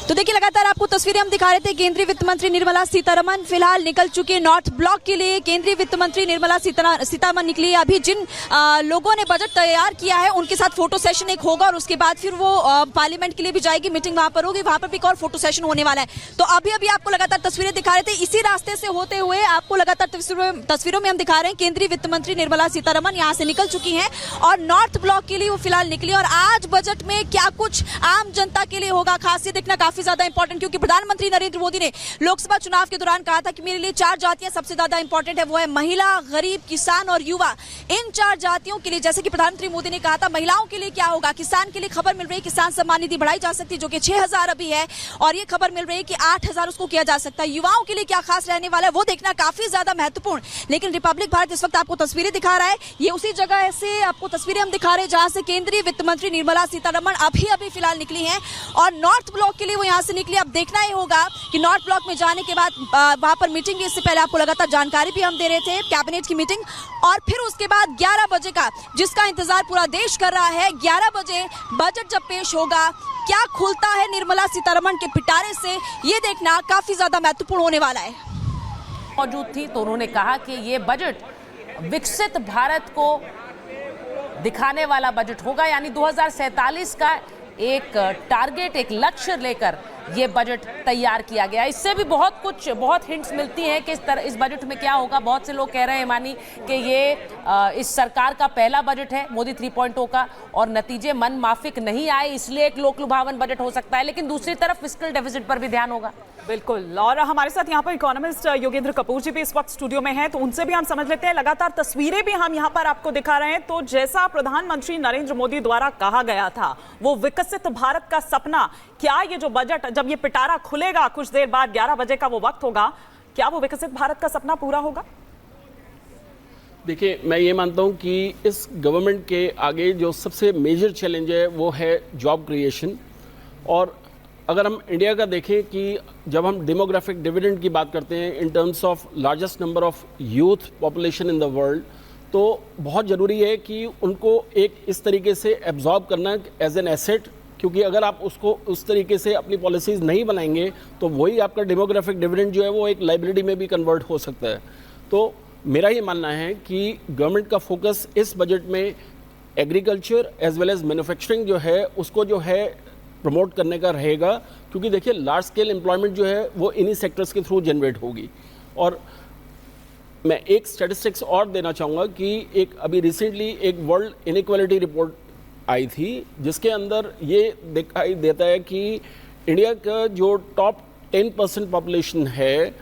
तो देखिए लगातार आपको तस्वीरें हम दिखा रहे थे। केंद्रीय वित्त मंत्री निर्मला सीतारमण फिलहाल निकल चुके नॉर्थ ब्लॉक के लिए। केंद्रीय वित्त मंत्री निर्मला सीतारमण निकली। अभी जिन लोगों ने बजट तैयार किया है उनके साथ फोटो सेशन एक होगा और उसके बाद फिर वो पार्लियामेंट के लिए भी जाएगी, मीटिंग वहां पर होगी, वहां पर भी एक और फोटो सेशन होने वाला है। तो अभी अभी आपको लगातार तस्वीरें दिखा रहे थे। इसी रास्ते से होते हुए आपको लगातार तस्वीरों में हम दिखा रहे हैं केंद्रीय वित्त मंत्री निर्मला सीतारमण यहाँ से निकल चुकी हैं और नॉर्थ ब्लॉक के लिए वो फिलहाल निकली। और आज बजट में क्या कुछ आम जनता के लिए होगा, खास ये देखना काफी ज्यादा इंपॉर्टेंट, क्योंकि प्रधानमंत्री नरेंद्र मोदी ने लोकसभा चुनाव के दौरान कहा था कि मेरे लिए 4 जातियां सबसे ज्यादा इंपॉर्टेंट है, वो है महिला, गरीब, किसान और युवा। इन 4 जातियों के लिए, जैसे कि प्रधानमंत्री मोदी ने कहा था, महिलाओं के लिए क्या होगा। किसान के लिए खबर मिल रही है किसान सम्मान निधि बढ़ाई जा सकती है, जो कि 6,000 अभी है, और ये खबर मिल रही है कि 8,000 उसको किया जा सकता है। युवाओं के लिए क्या खास रहने वाला है वो देखना काफी ज्यादा महत्वपूर्ण। लेकिन रिपब्लिक भारत इस वक्त आपको तस्वीरें दिखा रहा है। ये उसी जगह से आपको तस्वीरें हम दिखा रहे हैं जहां से केंद्रीय वित्त मंत्री निर्मला सीतारमण अभी फिलहाल निकली हैं और नॉर्थ ब्लॉक के लिए वो यहां से निकली। अब देखना ही होगा कि नॉर्थ ब्लॉक में जाने के बाद वहां पर मीटिंग, इससे पहले आपको लगातार जानकारी भी हम दे रहे थे, कैबिनेट की मीटिंग, और फिर उसके बाद 11 बजे का जिसका इंतजार पूरा देश कर रहा है, 11 बजे बजट जब पेश होगा, क्या खुलता है निर्मला सीतारमण के पिटारे से, ये देखना काफी ज्यादा महत्वपूर्ण होने वाला है। मौजूद थी तो उन्होंने कहा कि ये बजट विकसित भारत को दिखाने वाला बजट होगा, यानी 2047 का एक टारगेट, एक लक्ष्य लेकर ये बजट तैयार किया गया। इससे भी बहुत हिंट्स मिलती हैं कि इस बजट में क्या होगा। बहुत से लोग कह रहे हैं मानी कि ये इस सरकार का पहला बजट है मोदी 3.0 का और नतीजे मन माफिक नहीं आए, इसलिए एक लोक लुभावन बजट हो सकता है। लेकिन दूसरी तरफ फिस्कल डेफिसिट पर भी ध्यान होगा। बिल्कुल, और हमारे साथ यहाँ पर इकोनॉमिस्ट योगेंद्र कपूर जी भी इस वक्त स्टूडियो में हैं, तो उनसे भी हम समझ लेते हैं। लगातार तस्वीरें भी हम यहाँ पर आपको दिखा रहे हैं। तो जैसा प्रधानमंत्री नरेंद्र मोदी द्वारा कहा गया था, वो विकसित भारत का सपना, क्या ये जो बजट, जब ये पिटारा खुलेगा कुछ देर बाद 11 बजे का वो वक्त होगा, क्या वो विकसित भारत का सपना पूरा होगा? देखिए, मैं ये मानता हूँ कि इस गवर्नमेंट के आगे जो सबसे मेजर चैलेंज है वो है जॉब क्रिएशन। और अगर हम इंडिया का देखें कि जब हम डेमोग्राफिक डिविडेंड की बात करते हैं in terms of largest number of youth population in the world, तो बहुत ज़रूरी है कि उनको एक इस तरीके से एब्जॉर्ब करना एज एन एसेट, क्योंकि अगर आप उसको उस तरीके से अपनी पॉलिसीज़ नहीं बनाएंगे तो वही आपका डेमोग्राफिक डिविडेंड जो है वो एक लाइबिलिटी में भी कन्वर्ट हो सकता है। तो मेरा ये मानना है कि गवर्नमेंट का फोकस इस बजट में agriculture as well as manufacturing जो है उसको जो है प्रमोट करने का रहेगा, क्योंकि देखिए लार्ज स्केल एम्प्लॉयमेंट जो है वो इन्हीं सेक्टर्स के थ्रू जनरेट होगी। और मैं एक स्टैटिस्टिक्स और देना चाहूँगा कि एक अभी रिसेंटली एक वर्ल्ड इनइक्वालिटी रिपोर्ट आई थी जिसके अंदर ये दिखाई देता है कि इंडिया का जो टॉप 10% पॉपुलेशन है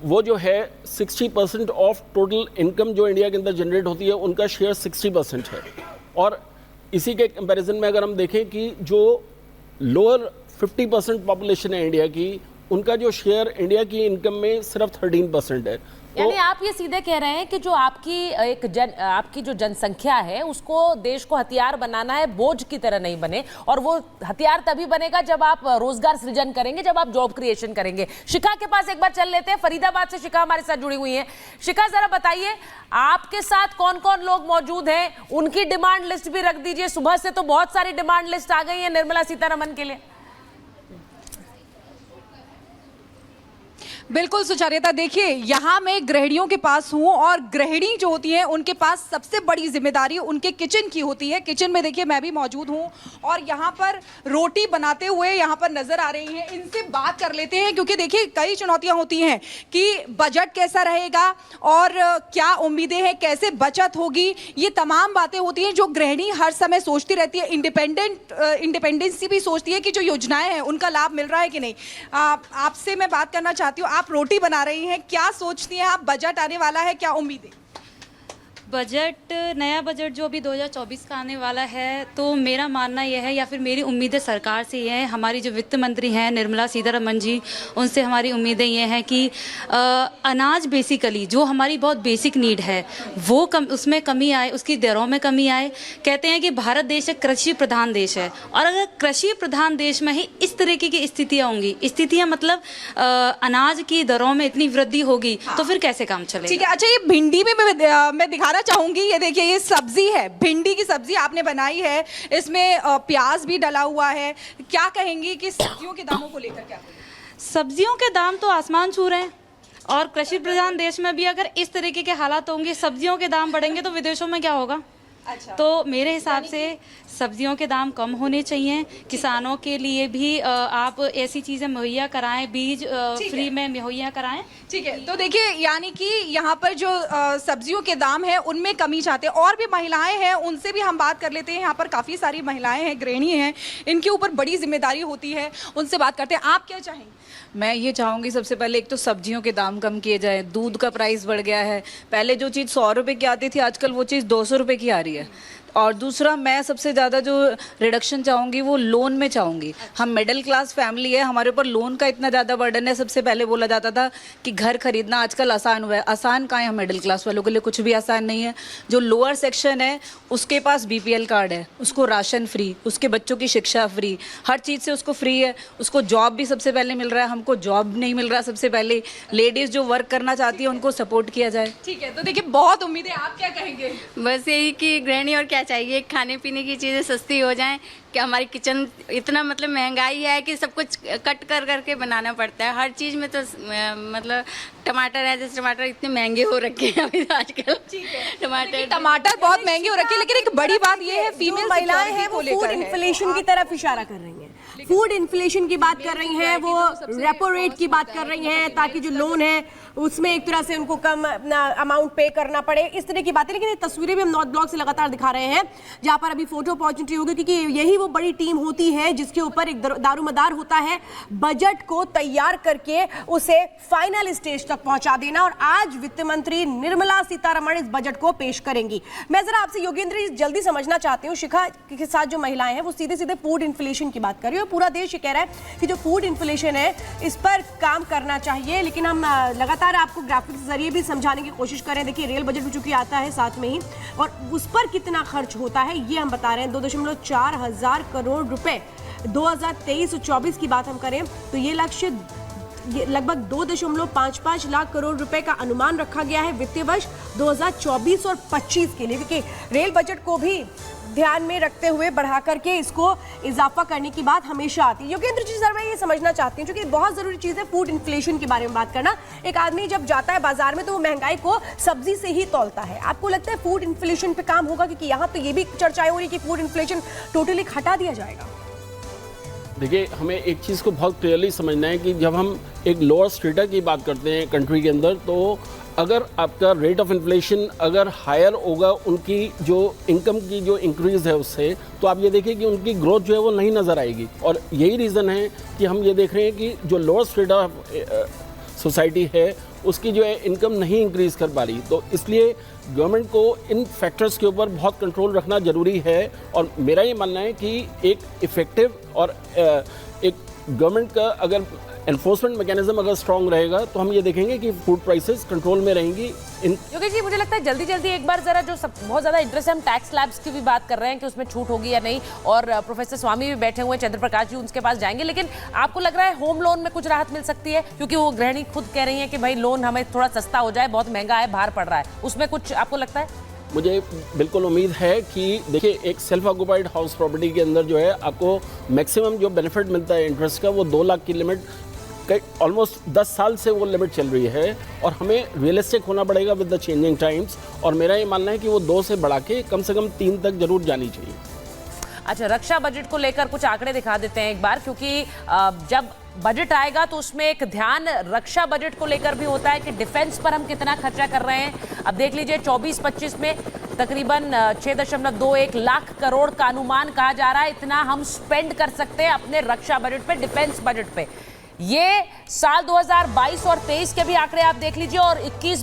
वो जो है 60% ऑफ टोटल इनकम जो इंडिया के अंदर जनरेट होती है उनका शेयर 60% है। और इसी के कंपैरिजन में अगर हम देखें कि जो लोअर 50% पॉपुलेशन है इंडिया की, उनका जो शेयर इंडिया की इनकम में सिर्फ 13% है। यानी आप ये सीधे कह रहे हैं कि जो आपकी जो जनसंख्या है उसको देश को हथियार बनाना है, बोझ की तरह नहीं बने, और वो हथियार तभी बनेगा जब आप रोजगार सृजन करेंगे, जब आप जॉब क्रिएशन करेंगे। शिखा के पास एक बार चल लेते हैं, फरीदाबाद से शिखा हमारे साथ जुड़ी हुई है। शिखा, जरा बताइए आपके साथ कौन कौन लोग मौजूद हैं, उनकी डिमांड लिस्ट भी रख दीजिए। सुबह से तो बहुत सारी डिमांड लिस्ट आ गई है निर्मला सीतारमण के लिए। बिल्कुल सुचारिता, देखिए यहाँ मैं गृहिणियों के पास हूँ और गृहिणी जो होती हैं उनके पास सबसे बड़ी जिम्मेदारी उनके किचन की होती है। किचन में देखिए मैं भी मौजूद हूँ और यहाँ पर रोटी बनाते हुए यहाँ पर नजर आ रही हैं। इनसे बात कर लेते हैं, क्योंकि देखिए कई चुनौतियाँ होती हैं कि बजट कैसा रहेगा और क्या उम्मीदें हैं, कैसे बचत होगी, ये तमाम बातें होती हैं जो गृहिणी हर समय सोचती रहती है। इंडिपेंडेंसी भी सोचती है कि जो योजनाएं हैं उनका लाभ मिल रहा है कि नहीं। आपसे मैं बात करना चाहती हूँ, आप रोटी बना रही हैं, क्या सोचती हैं आप, बजट आने वाला है, क्या उम्मीदें? बजट, नया बजट जो अभी 2024 का आने वाला है, तो मेरा मानना यह है या फिर मेरी उम्मीदें सरकार से ये है, हमारी जो वित्त मंत्री हैं निर्मला सीतारमण जी, उनसे हमारी उम्मीदें ये हैं कि अनाज बेसिकली जो हमारी बहुत बेसिक नीड है वो उसमें कमी आए, उसकी दरों में कमी आए। कहते हैं कि भारत देश एक कृषि प्रधान देश है, और अगर कृषि प्रधान देश में ही इस तरीके की स्थितियाँ होंगी, स्थितियाँ मतलब अनाज की दरों में इतनी वृद्धि होगी तो फिर कैसे काम चलेगा? ठीक है। अच्छा, ये भिंडी में मैं दिखाना चाहूंगी, ये देखिए ये सब्जी है, भिंडी की सब्जी आपने बनाई है, इसमें प्याज भी डला हुआ है। क्या कहेंगी कि सब्जियों के दामों को लेकर क्या कहेंगी? सब्जियों के दाम तो आसमान छू रहे हैं और कृषि प्रधान देश में भी अगर इस तरीके के हालात होंगे, सब्जियों के दाम बढ़ेंगे तो विदेशों में क्या होगा? अच्छा। तो मेरे हिसाब से सब्जियों के दाम कम होने चाहिए। किसानों के लिए भी आप ऐसी चीज़ें मुहैया कराएं, बीज फ्री में मुहैया कराएं। ठीक है, तो देखिए यानी कि यहाँ पर जो सब्जियों के दाम है उनमें कमी चाहते हैं। और भी महिलाएं हैं, उनसे भी हम बात कर लेते हैं। यहाँ पर काफ़ी सारी महिलाएं हैं, गृहिणी हैं, इनके ऊपर बड़ी जिम्मेदारी होती है, उनसे बात करते हैं। आप क्या चाहेंगे? मैं ये चाहूँगी सबसे पहले एक तो सब्जियों के दाम कम किए जाए। दूध का प्राइस बढ़ गया है, पहले जो चीज़ 100 रुपये की आती थी आजकल वो चीज़ 200 रुपये की आ रही है। और दूसरा मैं सबसे ज़्यादा जो रिडक्शन चाहूँगी वो लोन में चाहूँगी। हम मिडिल क्लास फैमिली है, हमारे ऊपर लोन का इतना ज़्यादा बर्डन है। सबसे पहले बोला जाता था कि घर खरीदना आजकल आसान हुआ है, आसान कहाँ है? हम मिडिल क्लास वालों के लिए कुछ भी आसान नहीं है। जो लोअर सेक्शन है उसके पास BPL कार्ड है, उसको राशन फ्री, उसके बच्चों की शिक्षा फ्री, हर चीज़ से उसको फ्री है। उसको जॉब भी सबसे पहले मिल रहा है, हमको जॉब नहीं मिल रहा। सबसे पहले लेडीज़ जो वर्क करना चाहती है उनको सपोर्ट किया जाए। ठीक है, तो देखिए बहुत उम्मीद है। आप क्या कहेंगे? बस यही कि गृहिणी और क्या चाहिए, खाने पीने की चीज़ें सस्ती हो जाएं कि हमारी किचन इतना मतलब महंगाई है कि सब कुछ कट कर करके बनाना पड़ता है। हर चीज़ में तो मतलब टमाटर है, जैसे टमाटर इतने महंगे हो रखे हैं अभी आजकल। टमाटर बहुत महंगे हो रखे हैं, लेकिन एक बड़ी बात ये है फीमेल महिलाएं हैं वो फूड इन्फ्लेशन की तरफ इशारा कर रही हैं। फूड इन्फ्लेशन की बात कर रही हैं, वो रेपो रेट की बात कर रही हैं ताकि जो लोन है उसमें एक तरह से उनको कम अपना अमाउंट पे करना पड़े, इस तरह की बातें। लेकिन ये तस्वीरें भी हम नॉर्थ ब्लॉक से लगातार दिखा रहे हैं जहां पर अभी फोटो अपॉर्चुनिटी होगी, क्योंकि यही वो बड़ी टीम होती है जिसके ऊपर एक दारोमदार होता है बजट को तैयार करके उसे फाइनल स्टेज तक पहुंचा देना। और आज वित्त मंत्री निर्मला सीतारमण इस बजट को पेश करेंगी। मैं जरा आपसे योगेंद्र जी जल्दी समझना चाहती हूँ, शिखा के साथ जो महिलाएं हैं वो सीधे सीधे फूड इन्फ्लेशन की बात कर रही है। पूरा देश ये कह रहा है कि जो फूड इन्फ्लेशन है इस पर काम करना चाहिए, लेकिन हम लगातार आपको ग्राफिक्स के जरिए भी समझाने की कोशिश करें। देखिए रेल बजट भी चूंकि आता है साथ में ही, और उस पर कितना खर्च होता है ये हम बता रहे हैं। 2.4 हजार करोड़ रुपए 2023-24 की बात हम करें तो ये लक्ष्य ये लगभग 2.55 लाख करोड़ रुपए का अनुमान रखा गया है वित्तीय वर्ष 2024 और 25 के लिए, क्योंकि रेल बजट को भी ध्यान में रखते हुए बढ़ा करके इसको इजाफा करने की बात हमेशा आती है। योगेंद्र जी सर मैं ये समझना चाहती हूँ, क्योंकि बहुत जरूरी चीज है फूड इन्फ्लेशन के बारे में बात करना। एक आदमी जब जाता है बाजार में तो वो महंगाई को सब्जी से ही तौलता है। आपको लगता है फूड इन्फ्लेशन पे काम होगा? क्योंकि यहाँ तो ये भी चर्चाएं हो रही है कि फूड इन्फ्लेशन टोटली हटा दिया जाएगा। देखिए हमें एक चीज़ को बहुत क्लियरली समझना है कि जब हम एक लोअर स्ट्रेटा की बात करते हैं कंट्री के अंदर, तो अगर आपका रेट ऑफ इन्फ्लेशन अगर हायर होगा उनकी जो इनकम की जो इंक्रीज़ है उससे, तो आप ये देखिए कि उनकी ग्रोथ जो है वो नहीं नज़र आएगी। और यही रीज़न है कि हम ये देख रहे हैं कि जो लोअर स्ट्रेटा सोसाइटी है उसकी जो है इनकम नहीं इंक्रीज़ कर पा रही। तो इसलिए गवर्नमेंट को इन फैक्टर्स के ऊपर बहुत कंट्रोल रखना ज़रूरी है। और मेरा ये मानना है कि एक इफ़ेक्टिव और एक गवर्नमेंट का अगर एनफोर्समेंट मैकेनिज्म अगर स्ट्रांग रहेगा तो हम ये देखेंगे कि फूड प्राइसेस कंट्रोल में रहेंगी। योगेश जी मुझे लगता है जल्दी जल्दी एक बार जरा जो बहुत ज़्यादा इंटरेस्ट है, हम टैक्स स्लैब्स की भी बात कर रहे हैं कि उसमें छूट होगी या नहीं, और प्रोफेसर स्वामी भी बैठे हुए हैं, चंद्र प्रकाश जी, उनके पास जाएंगे। लेकिन आपको लग रहा है होम लोन में कुछ राहत मिल सकती है? क्योंकि वो गृहिणी खुद कह रही है कि भाई लोन हमें थोड़ा सस्ता हो जाए, बहुत महंगा है, भार पड़ रहा है, उसमें कुछ आपको लगता है? मुझे बिल्कुल उम्मीद है कि देखिए एक सेल्फ ऑक्यूपाइड हाउस प्रॉपर्टी के अंदर जो है आपको मैक्सिमम जो बेनिफिट मिलता है इंटरेस्ट का वो 2 लाख की लिमिट ऑलमोस्ट 10 साल से वो लिमिट चल रही है। और हमें रियलिस्टिक होना पड़ेगा विद द चेंजिंग टाइम्स। और मेरा ये मानना है कि वो 2 से बढ़ा के कम से कम 3 तक जरूर जानी चाहिए। अच्छा, रक्षा बजट को लेकर कुछ आंकड़े दिखा देते हैं एक बार, क्योंकि जब बजट आएगा तो उसमें एक ध्यान रक्षा बजट को लेकर भी होता है कि डिफेंस पर हम कितना खर्चा कर रहे हैं। अब देख लीजिए 24-25 में तकरीबन 6.21 लाख करोड़ का अनुमान कहा जा रहा है, इतना हम स्पेंड कर सकते हैं अपने रक्षा बजट पे, डिफेंस बजट पे। ये साल 2022 और 23 के भी आंकड़े आप देख लीजिए, और 21